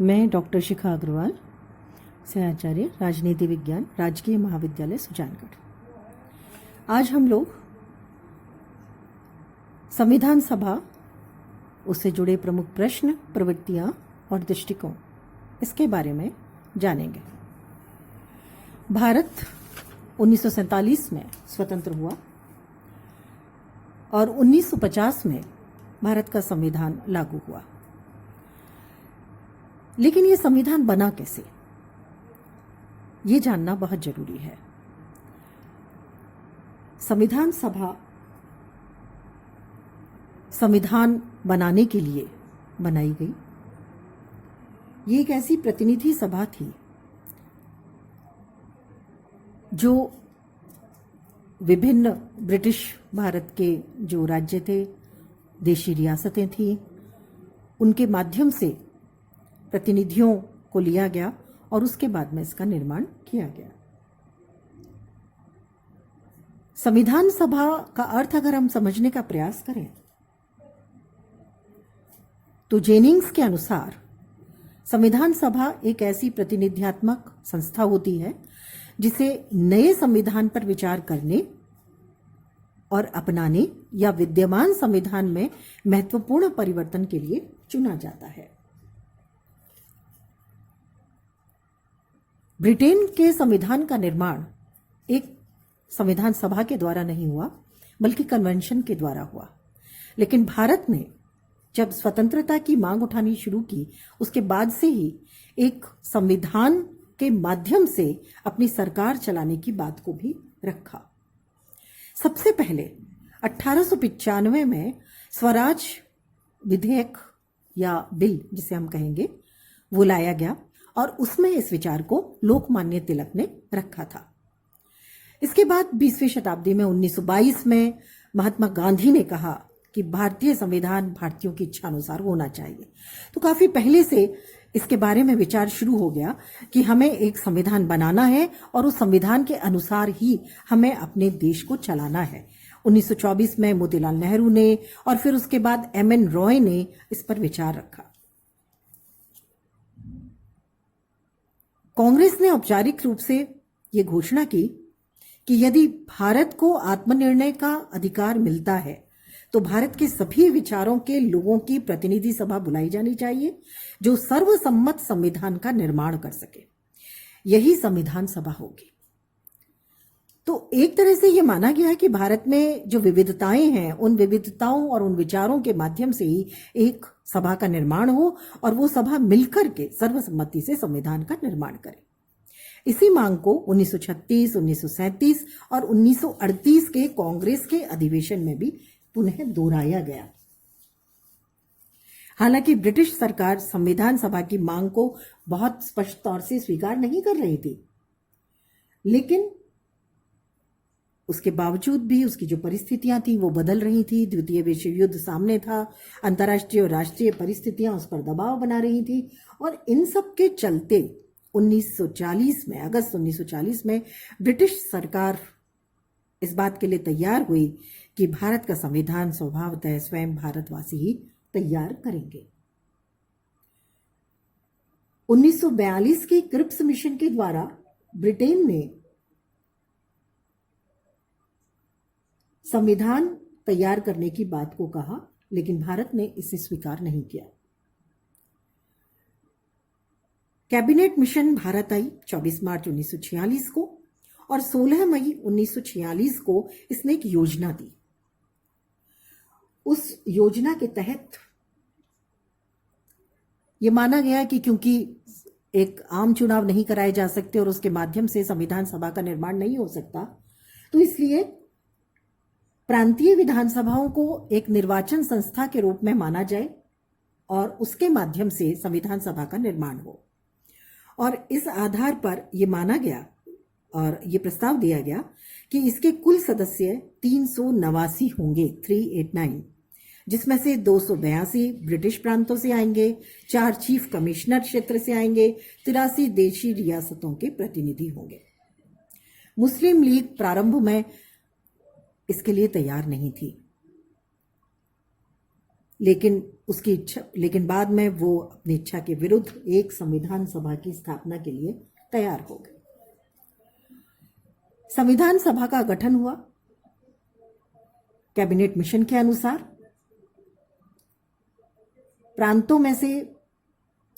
मैं डॉक्टर शिखा अग्रवाल, सहआचार्य राजनीति विज्ञान, राजकीय महाविद्यालय सुजानगढ़। आज हम लोग संविधान सभा, उससे जुड़े प्रमुख प्रश्न, प्रवृत्तियां और दृष्टिकोण, इसके बारे में जानेंगे। भारत 1947 में स्वतंत्र हुआ और 1950 में भारत का संविधान लागू हुआ। लेकिन ये संविधान बना कैसे, ये जानना बहुत जरूरी है। संविधान सभा संविधान बनाने के लिए बनाई गई। ये एक ऐसी प्रतिनिधि सभा थी जो विभिन्न ब्रिटिश भारत के जो राज्य थे, देशी रियासतें थीं, उनके माध्यम से प्रतिनिधियों को लिया गया और उसके बाद में इसका निर्माण किया गया। संविधान सभा का अर्थ अगर हम समझने का प्रयास करें तो जेनिंग्स के अनुसार संविधान सभा एक ऐसी प्रतिनिध्यात्मक संस्था होती है जिसे नए संविधान पर विचार करने और अपनाने या विद्यमान संविधान में महत्वपूर्ण परिवर्तन के लिए चुना जाता है। ब्रिटेन के संविधान का निर्माण एक संविधान सभा के द्वारा नहीं हुआ, बल्कि कन्वेंशन के द्वारा हुआ। लेकिन भारत ने जब स्वतंत्रता की मांग उठानी शुरू की, उसके बाद से ही एक संविधान के माध्यम से अपनी सरकार चलाने की बात को भी रखा। सबसे पहले 1895 में स्वराज विधेयक या बिल जिसे हम कहेंगे, वो लाया गया और उसमें इस विचार को लोकमान्य तिलक ने रखा था। इसके बाद 20वीं शताब्दी में 1922 में महात्मा गांधी ने कहा कि भारतीय संविधान भारतीयों की इच्छा अनुसार होना चाहिए। तो काफी पहले से इसके बारे में विचार शुरू हो गया कि हमें एक संविधान बनाना है और उस संविधान के अनुसार ही हमें अपने देश को चलाना है। 1924 में मोतीलाल नेहरू ने और फिर उसके बाद एम.एन. रॉय ने इस पर विचार रखा। कांग्रेस ने औपचारिक रूप से ये घोषणा की कि यदि भारत को आत्मनिर्णय का अधिकार मिलता है तो भारत के सभी विचारों के लोगों की प्रतिनिधि सभा बुलाई जानी चाहिए जो सर्वसम्मत संविधान का निर्माण कर सके। यही संविधान सभा होगी। तो एक तरह से यह माना गया है कि भारत में जो विविधताएं हैं, उन विविधताओं और उन विचारों के माध्यम से ही एक सभा का निर्माण हो और वो सभा मिलकर के सर्वसम्मति से संविधान का निर्माण करे। इसी मांग को 1936, 1937 और 1938 के कांग्रेस के अधिवेशन में भी पुनः दोहराया गया। हालांकि ब्रिटिश सरकार संविधान सभा की मांग को बहुत स्पष्ट तौर से स्वीकार नहीं कर रही थी, लेकिन उसके बावजूद भी उसकी जो परिस्थितियां थी वो बदल रही थी। द्वितीय विश्व युद्ध सामने था, अंतर्राष्ट्रीय और राष्ट्रीय परिस्थितियां उस पर दबाव बना रही थी और इन सब के चलते 1940 में, अगस्त 1940 में ब्रिटिश सरकार इस बात के लिए तैयार हुई कि भारत का संविधान स्वभावतः स्वयं भारतवासी ही तैयार करेंगे। 1942 की क्रिप्स मिशन के द्वारा ब्रिटेन ने संविधान तैयार करने की बात को कहा, लेकिन भारत ने इसे स्वीकार नहीं किया। कैबिनेट मिशन भारत आई 24 मार्च 1946 को और 16 मई 1946 को इसने एक योजना दी। उस योजना के तहत यह माना गया कि क्योंकि एक आम चुनाव नहीं कराए जा सकते और उसके माध्यम से संविधान सभा का निर्माण नहीं हो सकता, तो इसलिए प्रांतीय विधानसभाओं को एक निर्वाचन संस्था के रूप में माना जाए और उसके माध्यम से संविधान सभा का निर्माण हो। और इस आधार पर यह माना गया और ये प्रस्ताव दिया गया कि इसके कुल सदस्य 389 होंगे, 389, जिसमें से 282 ब्रिटिश प्रांतों से आएंगे, 4 चीफ कमिश्नर क्षेत्र से आएंगे, 83 देशी रियासतों के प्रतिनिधि होंगे। मुस्लिम लीग प्रारंभ में इसके लिए तैयार नहीं थी। लेकिन बाद में वो अपनी इच्छा के विरुद्ध एक संविधान सभा की स्थापना के लिए तैयार हो गए। संविधान सभा का गठन हुआ कैबिनेट मिशन के अनुसार। प्रांतों में से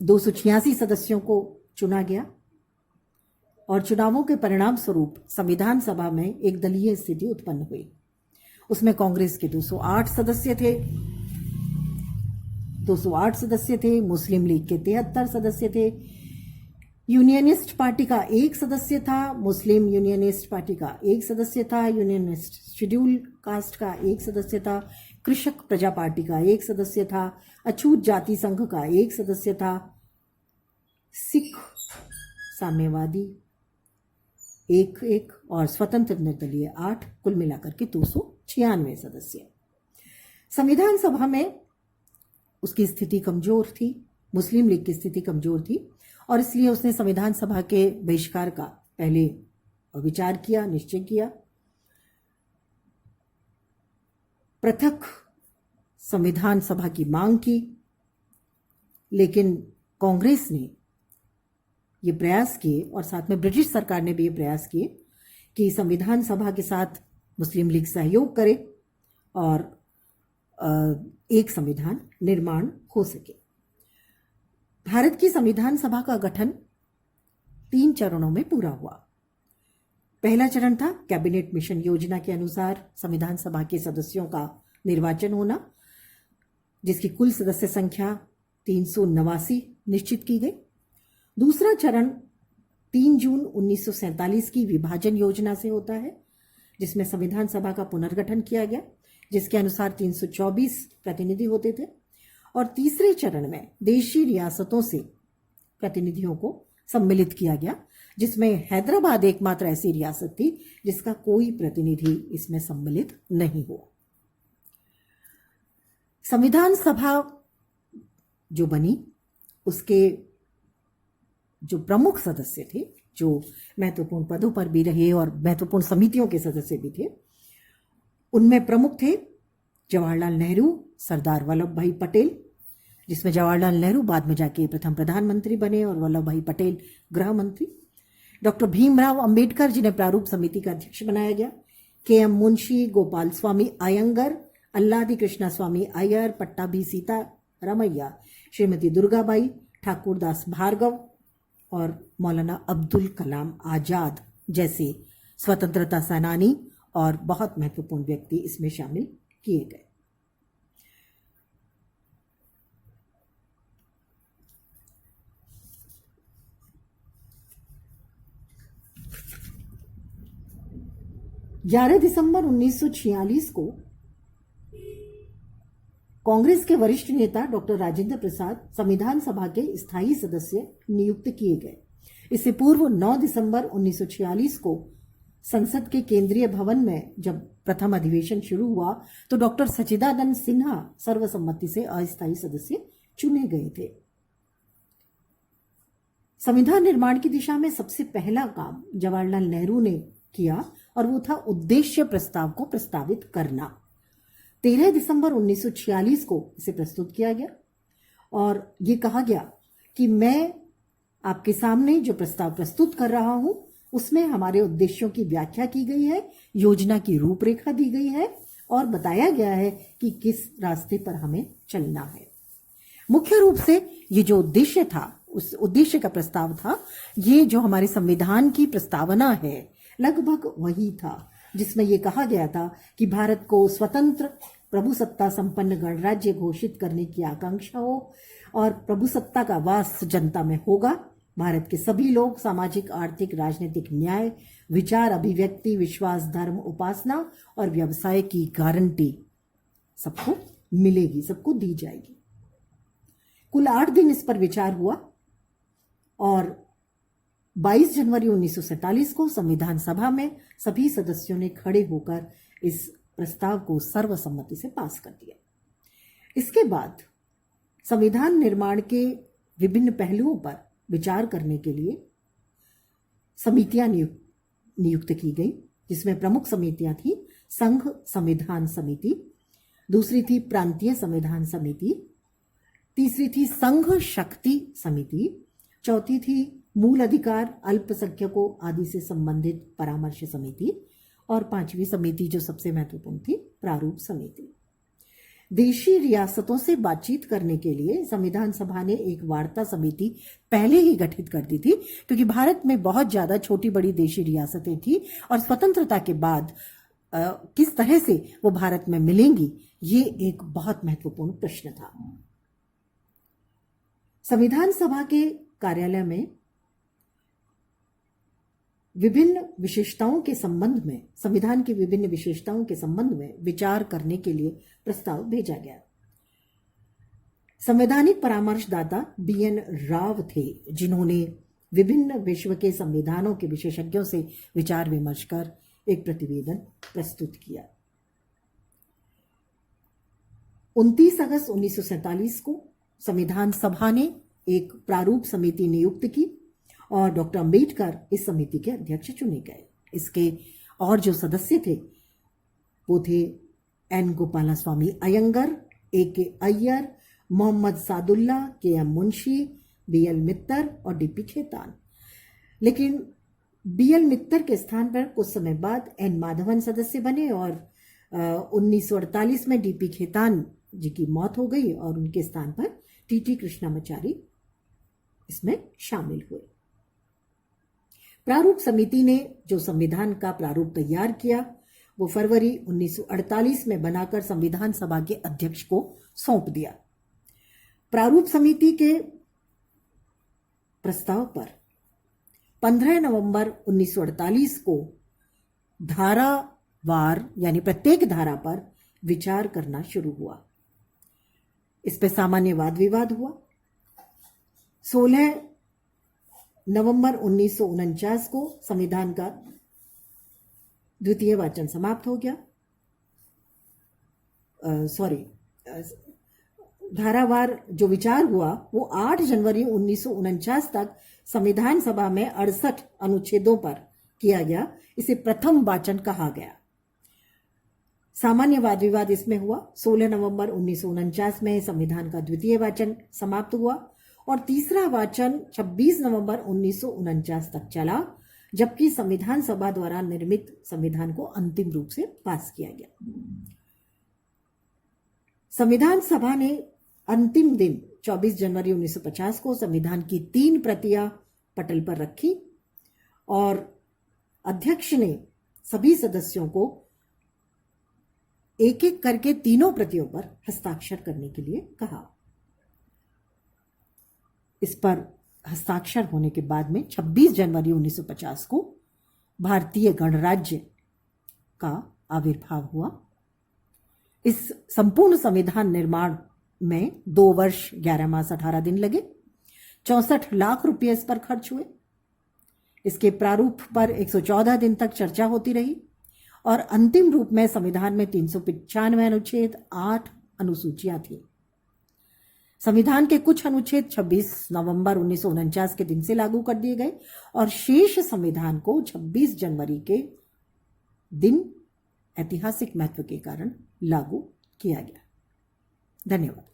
286 सदस्यों को चुना गया और चुनावों के परिणाम स्वरूप संविधान सभा में एक दलीय स्थिति उत्पन्न हुई। उसमें कांग्रेस के 208 सदस्य थे, मुस्लिम लीग के 73 सदस्य थे, यूनियनिस्ट पार्टी का 1 सदस्य था, मुस्लिम यूनियनिस्ट पार्टी का 1 सदस्य था, यूनियनिस्ट शेड्यूल कास्ट का 1 सदस्य था, कृषक प्रजा पार्टी का 1 सदस्य था, अछूत जाति संघ का 1 सदस्य था, सिख साम्यवादी 1 और स्वतंत्र निर्दलीय 8, कुल मिलाकर के 296 सदस्य। संविधान सभा में उसकी स्थिति कमजोर थी, मुस्लिम लीग की स्थिति कमजोर थी और इसलिए उसने संविधान सभा के बहिष्कार का पहले विचार किया, निश्चय किया। पृथक संविधान सभा की मांग की, लेकिन कांग्रेस ने ये प्रयास किए और साथ में ब्रिटिश सरकार ने भी ये प्रयास किए कि संविधान सभा के साथ मुस्लिम लीग सहयोग करे और एक संविधान निर्माण हो सके। भारत की संविधान सभा का गठन 3 चरणों में पूरा हुआ। पहला चरण था कैबिनेट मिशन योजना के अनुसार संविधान सभा के सदस्यों का निर्वाचन होना, जिसकी कुल सदस्य संख्या 389 निश्चित की गई। दूसरा चरण 3 जून 1947 की विभाजन योजना से होता है, जिसमें संविधान सभा का पुनर्गठन किया गया, जिसके अनुसार 324 प्रतिनिधि होते थे। और तीसरे चरण में देशी रियासतों से प्रतिनिधियों को सम्मिलित किया गया, जिसमें हैदराबाद एकमात्र ऐसी रियासत थी जिसका कोई प्रतिनिधि इसमें सम्मिलित नहीं हुआ। संविधान सभा जो बनी, उसके जो प्रमुख सदस्य थे, जो महत्वपूर्ण पदों पर भी रहे और महत्वपूर्ण समितियों के सदस्य भी थे, उनमें प्रमुख थे जवाहरलाल नेहरू, सरदार वल्लभ भाई पटेल, जिसमें जवाहरलाल नेहरू बाद में जाके प्रथम प्रधानमंत्री बने और वल्लभ भाई पटेल गृह मंत्री, डॉक्टर भीमराव अंबेडकर जिन्हें प्रारूप समिति का अध्यक्ष बनाया गया, के.एम. मुंशी, गोपाल स्वामी अयंगर, अल्लादी कृष्णा स्वामी अय्यर, पट्टाभी सीता रमैया, श्रीमती दुर्गाबाई, ठाकुरदास भार्गव और मौलाना अब्दुल कलाम आजाद जैसे स्वतंत्रता सेनानी और बहुत महत्वपूर्ण व्यक्ति इसमें शामिल किए गए। दिसंबर 1946 को कांग्रेस के वरिष्ठ नेता डॉक्टर राजेंद्र प्रसाद संविधान सभा के स्थायी सदस्य नियुक्त किए गए। इससे पूर्व 9 दिसंबर 1946 को संसद के केंद्रीय भवन में जब प्रथम अधिवेशन शुरू हुआ तो डॉक्टर सच्चिदानंद सिन्हा सर्वसम्मति से अस्थायी सदस्य चुने गए थे। संविधान निर्माण की दिशा में सबसे पहला काम जवाहरलाल नेहरू ने किया और वो था उद्देश्य प्रस्ताव को प्रस्तावित करना। 13 दिसंबर 1946 को इसे प्रस्तुत किया गया और ये कहा गया कि मैं आपके सामने जो प्रस्ताव प्रस्तुत कर रहा हूं उसमें हमारे उद्देश्यों की व्याख्या की गई है, योजना की रूपरेखा दी गई है और बताया गया है कि किस रास्ते पर हमें चलना है। मुख्य रूप से ये जो उद्देश्य था, उस उद्देश्य का प्रस्ताव था, ये जो हमारे संविधान की प्रस्तावना है लगभग वही था जिसमें यह कहा गया था कि भारत को स्वतंत्र प्रभुसत्ता संपन्न गणराज्य घोषित करने की आकांक्षा हो और प्रभुसत्ता का वास जनता में होगा। भारत के सभी लोग सामाजिक, आर्थिक, राजनीतिक न्याय, विचार, अभिव्यक्ति, विश्वास, धर्म, उपासना और व्यवसाय की गारंटी सबको मिलेगी, सबको दी जाएगी। कुल 8 दिन इस पर विचार हुआ और 22 जनवरी 1947 को संविधान सभा में सभी सदस्यों ने खड़े होकर इस प्रस्ताव को सर्वसम्मति से पास कर दिया। इसके बाद संविधान निर्माण के विभिन्न पहलुओं पर विचार करने के लिए समितियां नियुक्त की गई, जिसमें प्रमुख समितियां थी संघ संविधान समिति, दूसरी थी प्रांतीय संविधान समिति, तीसरी थी संघ शक्ति समिति, चौथी थी मूल अधिकार अल्पसंख्यकों आदि से संबंधित परामर्श समिति, और पांचवी समिति जो सबसे महत्वपूर्ण थी, प्रारूप समिति। देशी रियासतों से बातचीत करने के लिए संविधान सभा ने एक वार्ता समिति पहले ही गठित कर दी थी, क्योंकि भारत में बहुत ज्यादा छोटी बड़ी देशी रियासतें थी और स्वतंत्रता के बाद किस तरह से वो भारत में मिलेंगी, ये एक बहुत महत्वपूर्ण प्रश्न था। संविधान सभा के कार्यालय में विभिन्न विशेषताओं के संबंध में, संविधान की विभिन्न विशेषताओं के संबंध में विचार करने के लिए प्रस्ताव भेजा गया। संवैधानिक परामर्शदाता BN राव थे, जिन्होंने विभिन्न विश्व के संविधानों के विशेषज्ञों से विचार विमर्श कर एक प्रतिवेदन प्रस्तुत किया। 29 अगस्त 1947 को संविधान सभा ने एक प्रारूप समिति नियुक्त की और डॉक्टर अंबेडकर इस समिति के अध्यक्ष चुने गए। इसके और जो सदस्य थे वो थे N Gopalaswamy Iyengar, AK Iyer, Mohammad Sadulla, KM Munshi, BL मित्तर और DP खेतान। लेकिन BL मित्तर के स्थान पर कुछ समय बाद N माधवन सदस्य बने और 1948 में DP खेतान जी की मौत हो गई और उनके स्थान पर TT कृष्णामाचारी इसमें शामिल हुए। प्रारूप समिति ने जो संविधान का प्रारूप तैयार किया वो फरवरी 1948 में बनाकर संविधान सभा के अध्यक्ष को सौंप दिया। प्रारूप समिति के प्रस्ताव पर 15 नवंबर 1948 को धारावार यानी प्रत्येक धारा पर विचार करना शुरू हुआ। इस पर सामान्य वाद विवाद हुआ। 16 नवंबर 1949 को संविधान का द्वितीय वाचन समाप्त हो गया। धारावार जो विचार हुआ वो 8 जनवरी 1949 तक संविधान सभा में 68 अनुच्छेदों पर किया गया। इसे प्रथम वाचन कहा गया। सामान्य वाद विवाद इसमें हुआ। 16 नवंबर 1949 में संविधान का द्वितीय वाचन समाप्त हुआ और तीसरा वाचन 26 नवंबर 1949 तक चला, जबकि संविधान सभा द्वारा निर्मित संविधान को अंतिम रूप से पास किया गया। संविधान सभा ने अंतिम दिन 24 जनवरी 1950 को संविधान की 3 प्रतियां पटल पर रखी और अध्यक्ष ने सभी सदस्यों को एक एक करके तीनों प्रतियों पर हस्ताक्षर करने के लिए कहा। इस पर हस्ताक्षर होने के बाद में 26 जनवरी 1950 को भारतीय गणराज्य का आविर्भाव हुआ। इस संपूर्ण संविधान निर्माण में 2 वर्ष 11 मास 18 दिन लगे। 64 लाख रुपए इस पर खर्च हुए। इसके प्रारूप पर 114 दिन तक चर्चा होती रही और अंतिम रूप में संविधान में 395 अनुच्छेद, 8 अनुसूचियां थी। संविधान के कुछ अनुच्छेद 26 नवंबर 1949 के दिन से लागू कर दिए गए और शेष संविधान को 26 जनवरी के दिन ऐतिहासिक महत्व के कारण लागू किया गया। धन्यवाद।